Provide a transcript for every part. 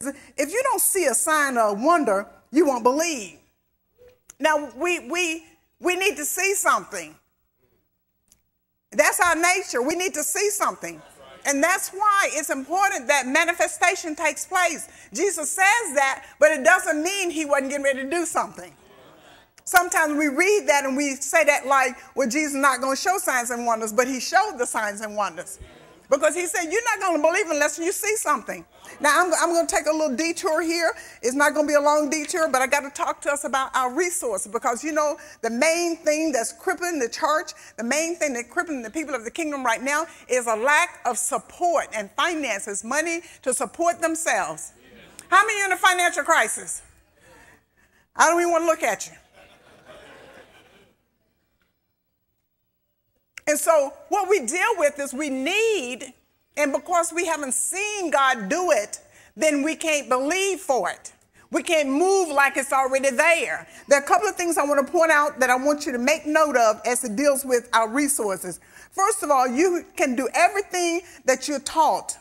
if you don't see a sign or a wonder, you won't believe. Now, we need to see something. That's our nature. We need to see something. And that's why it's important that manifestation takes place. Jesus says that, but it doesn't mean he wasn't getting ready to do something. Sometimes we read that and we say that like, well, Jesus is not going to show signs and wonders, but he showed the signs and wonders. Because he said, you're not going to believe unless you see something. Now, I'm going to take a little detour here. It's not going to be a long detour, but I got to talk to us about our resources. Because, you know, the main thing that's crippling the church, the main thing that's crippling the people of the kingdom right now is a lack of support and finances, money to support themselves. How many are in a financial crisis? I don't even want to look at you. And so what we deal with is we need, and because we haven't seen God do it, then we can't believe for it. We can't move like it's already there. There are a couple of things I want to point out that I want you to make note of as it deals with our resources. First of all, you can do everything that you're taught,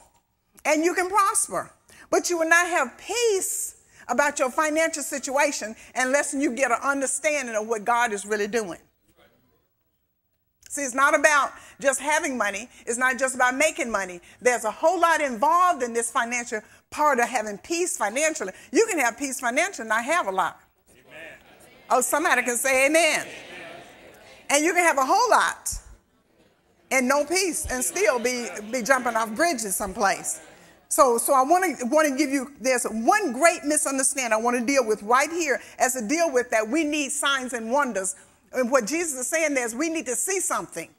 and you can prosper, but you will not have peace about your financial situation unless you get an understanding of what God is really doing. See, it's not about just having money. It's not just about making money. There's a whole lot involved in this financial part of having peace financially. You can have peace financially and not have a lot. Amen. Oh, somebody can say amen. Amen. And you can have a whole lot and no peace and still be jumping off bridges someplace. So I want to give you, there's one great misunderstanding I want to deal with right here as to deal with that we need signs and wonders. And what Jesus is saying there is we need to see something.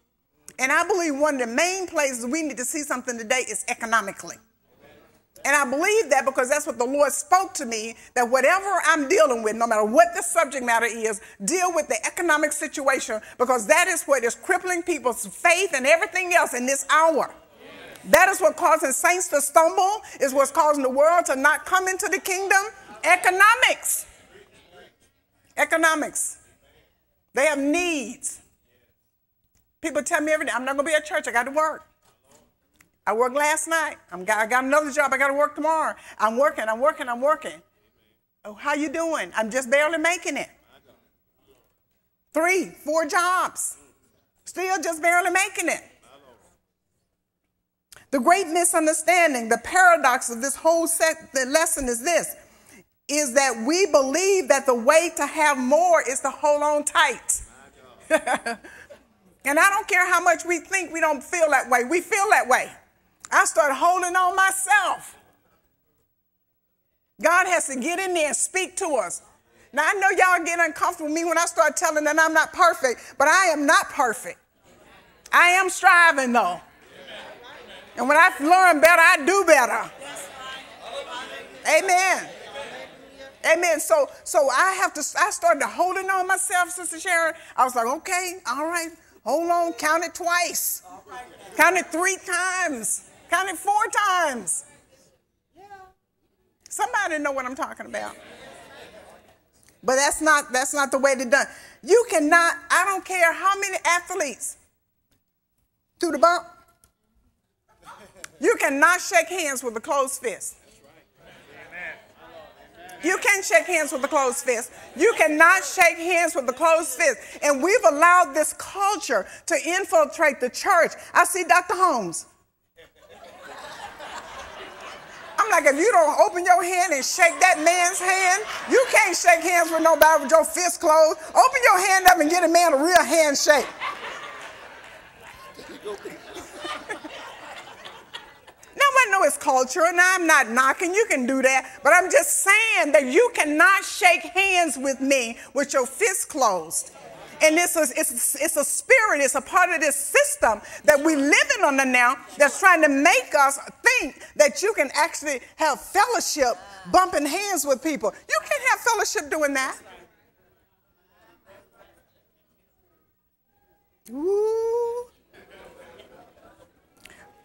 And I believe one of the main places we need to see something today is economically. And I believe that because that's what the Lord spoke to me, that whatever I'm dealing with, no matter what the subject matter is, deal with the economic situation, because that is what is crippling people's faith and everything else in this hour. That is what causing saints to stumble, is what's causing the world to not come into the kingdom. Economics. Economics. They have needs. People tell me every day, I'm not going to be at church. I got to work. I worked last night. I got another job. I got to work tomorrow. I'm working. Oh, how you doing? I'm just barely making it. 3, 4 jobs. Still just barely making it. The great misunderstanding, the paradox of this whole the lesson is this, is that we believe that the way to have more is to hold on tight. And I don't care how much we think we don't feel that way. We feel that way. I started holding on myself. God has to get in there and speak to us. Now, I know y'all get uncomfortable with me when I start telling that I'm not perfect, but I am not perfect. I am striving, though. And when I learn better, I do better. Amen. Amen. So I started holding on myself, Sister Sharon. I was like, okay, all right, hold on, count it twice. Count it 3 times. Count it 4 times. Somebody know what I'm talking about. But that's not the way to done. You cannot, I don't care how many athletes through the bump. You cannot shake hands with a closed fist. You can't shake hands with a closed fist. You cannot shake hands with a closed fist. And we've allowed this culture to infiltrate the church. I see Dr. Holmes. I'm like, if you don't open your hand and shake that man's hand, you can't shake hands with nobody with your fist closed. Open your hand up and get a man a real handshake. Now, I know it's culture, and I'm not knocking. You can do that. But I'm just saying that you cannot shake hands with me with your fist closed. And it's a spirit. It's a part of this system that we're living under now that's trying to make us think that you can actually have fellowship bumping hands with people. You can't have fellowship doing that. Ooh.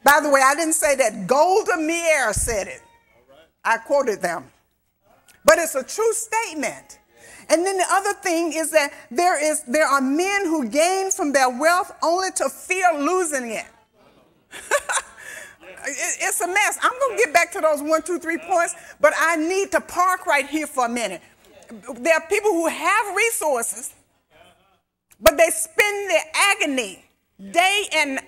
By the way, I didn't say that. Golda Meir said it. I quoted them. But it's a true statement. And then the other thing is that there are men who gain from their wealth only to fear losing it. It's a mess. I'm going to get back to those 1, 2, 3 points, but I need to park right here for a minute. There are people who have resources, but they spend their agony day in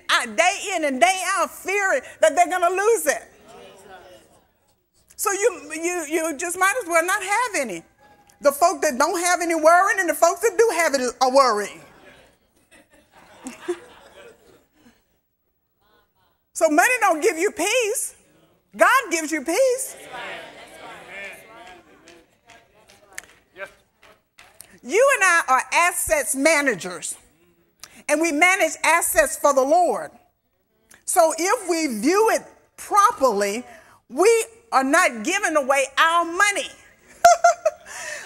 and day out fearing that they're going to lose it. So you just might as well not have any. The folk that don't have any worrying and the folks that do have it are worrying. So money don't give you peace. God gives you peace. You and I are assets managers, and we manage assets for the Lord. So if we view it properly, we are not giving away our money.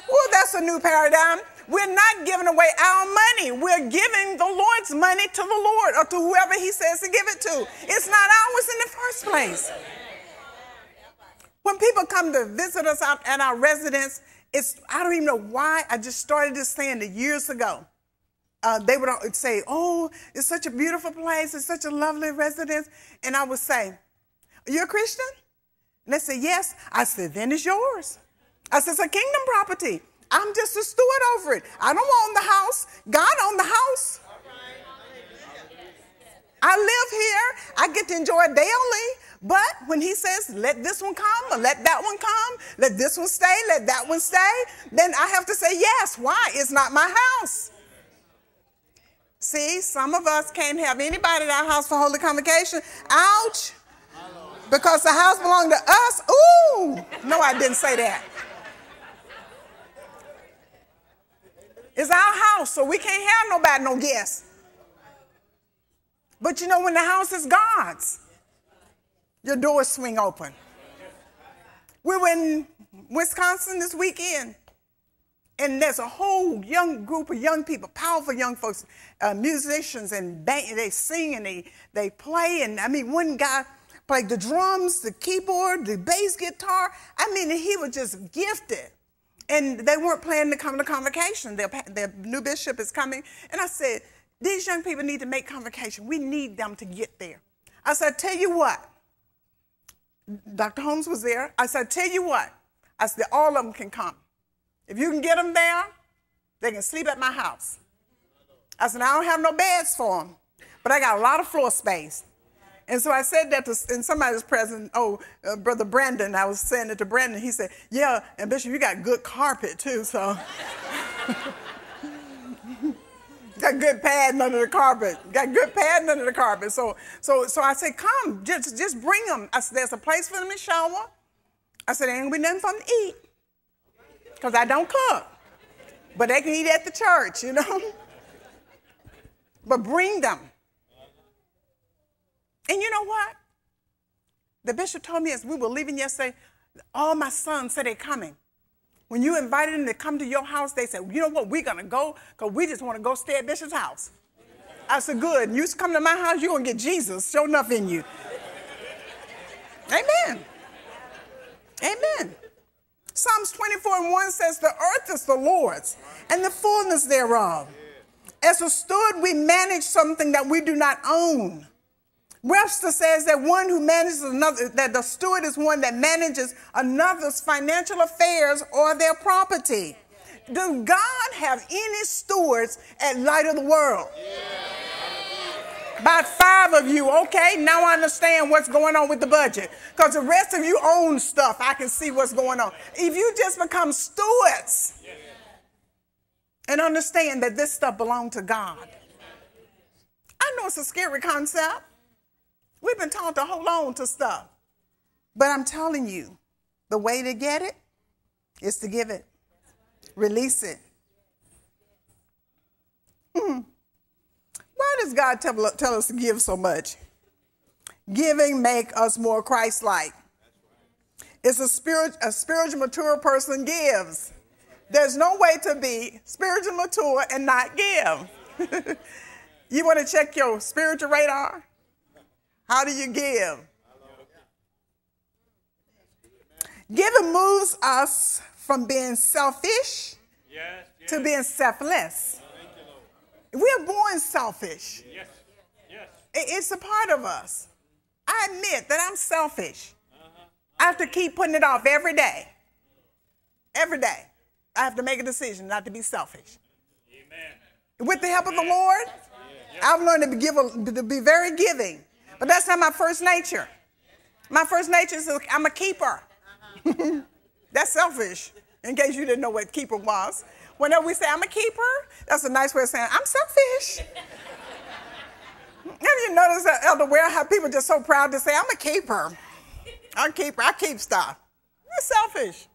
Well, that's a new paradigm. We're not giving away our money. We're giving the Lord's money to the Lord or to whoever he says to give it to. It's not ours in the first place. When people come to visit us out at our residence, I don't even know why. I just started this saying years ago. They would say, oh, it's such a beautiful place. It's such a lovely residence. And I would say, are you a Christian? And they say, yes. I said, then it's yours. I said, it's a kingdom property. I'm just a steward over it. I don't own the house. God owns the house. I live here. I get to enjoy it daily. But when he says, let this one come or let that one come, let this one stay, let that one stay, then I have to say yes. Why? It's not my house. See, some of us can't have anybody at our house for holy convocation. Ouch. Because the house belongs to us. Ooh. No, I didn't say that. It's our house, so we can't have nobody, no guests. But you know, when the house is God's, your doors swing open. We were in Wisconsin this weekend, and there's a whole young group of young people, powerful young folks, musicians, and they sing and they play. And I mean, one guy played the drums, the keyboard, the bass guitar. I mean, he was just gifted. And they weren't planning to come to convocation. Their new bishop is coming. And I said, these young people need to make convocation. We need them to get there. I said, tell you what. Dr. Holmes was there. I said, tell you what. I said, all of them can come. If you can get them there, they can sleep at my house. I said, I don't have no beds for them, but I got a lot of floor space. And so I said that and somebody was present. Brother Brandon, I was saying it to Brandon. He said, yeah, and Bishop, you got good carpet too, so. Got good padding under the carpet. Got good padding under the carpet. So I said, come, just bring them. I said, there's a place for them to shower. I said, there ain't gonna be nothing for them to eat, because I don't cook. But they can eat at the church, you know. But bring them. And you know what? The bishop told me as we were leaving yesterday, all my sons said they're coming. When you invited them to come to your house, they said, you know what, we're going to go because we just want to go stay at Bishop's house. I said, good. You come to my house, you're going to get Jesus show enough in you. Amen. Amen. Psalms 24:1 says, the earth is the Lord's and the fullness thereof. As a steward, we manage something that we do not own. Webster says that one who manages another, that the steward is one that manages another's financial affairs or their property. Does God have any stewards at Light of the World? About 5 of you. Okay, now I understand what's going on with the budget. Because the rest of you own stuff. I can see what's going on. If you just become stewards and understand that this stuff belongs to God. I know it's a scary concept. We've been taught to hold on to stuff. But I'm telling you, the way to get it is to give it. Release it. Why does God tell us to give so much? Giving makes us more Christ-like. It's a spiritual mature person gives. There's no way to be spiritual mature and not give. You want to check your spiritual radar? How do you give? Giving moves us from being selfish to being selfless. We are born selfish. It's a part of us. I admit that I'm selfish. I have to keep putting it off every day. Every day. I have to make a decision not to be selfish. Amen. With the help of the Lord, I've learned to be very giving. But that's not my first nature. My first nature is I'm a keeper. That's selfish, in case you didn't know what keeper was. Whenever we say I'm a keeper, that's a nice way of saying I'm selfish. Have you noticed, Elder Ware, how people are just so proud to say I'm a keeper? I'm a keeper. I keep stuff. You're selfish.